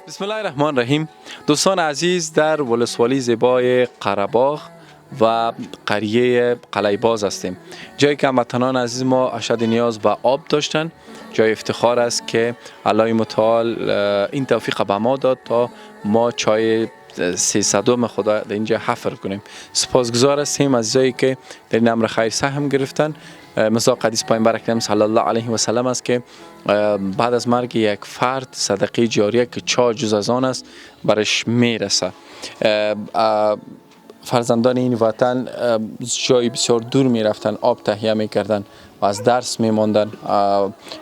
بسم الله الرحمن الرحیم. دوستان عزیز، در ولسوالی زیبای قره‌باغ و قریه قلیباز هستیم، جایی که هموطنان عزیز ما اشد نیاز به آب داشتند. جای افتخار است که الله متعال این توفیق به ما داد تا ما چای 300 خدا در اینجا حفر کنیم. سپاسگزار هستیم عزیزایی که در این امر خیر سهم گرفتن. مصداق حدیث پیامبر اکرم صلی الله علیه و سلم است که بعد از مرگ یک فرد صدقه جاریه که چا جز از آن است برش میرسه. فرزندان این وطن جای بسیار دور می رفتن، آب تهیه می کردن و از درس می ماندن.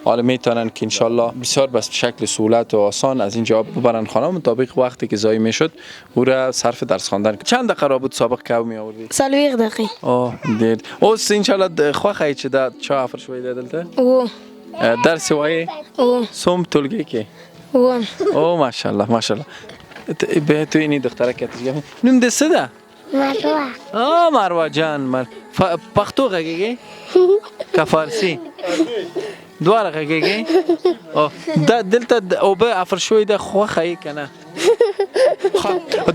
حالا می تونن که انشالله بسیار به شکل سهولت و آسان از اینجا آب ببرن خانه، مطابق وقتی که ضایع می شد او را صرف درس خواندن. چند دقیقه را بود سابق که می آوردی؟ 40 دقیقه. دیر اوس انشالله خواه چه دا چا افر شوی دلته؟ او درس وای؟ او سوم تلگی که؟ او او ماشاءالله ماشاءالله. به تو اینی دختره که تجربه نیم دسته ده؟ مروه. مروه جان پختو غږیږي که فارسی دواړه غږیږي دا دلته او به افر شوی ده خوخه کنه.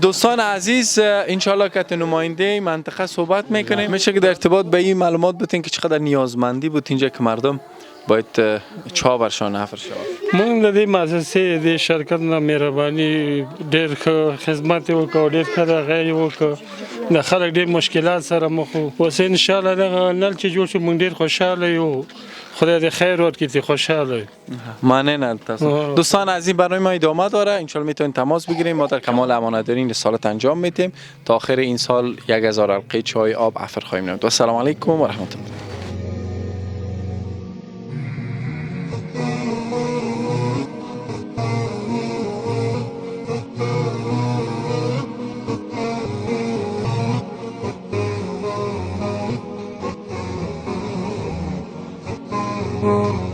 دوستان عزیز، انشالله که نماینده منطقه صحبت میکنیم، میشه که در ارتباط به این معلومات بتین که چقدر نیازمندی بود اینجا که مردم باید چا برشان حفر شود. مونږ د دې مؤسسې د شرکت نه مهرباني ډېر ښه خدمت یې وکړ، ډېر ښه دغه یې وکړ. د خلک ډېر مشکلات سره مخ وو. اوس انشاءالله دغه نل چې جوړ شو مونږ ډېر خوشحاله یو. خدای دې خیر ورکړي، خوشحاله. معنی دوستان عزیز، برای ما ادامه داره. انشالله میتونید تماس بگیریم، ما در کمال امانتداری این رسالت انجام میدیم. تا آخر این سال 1000 حلقه چای آب حفر خواهیم نمود. و السلام علیکم و رحمت الله. Oh.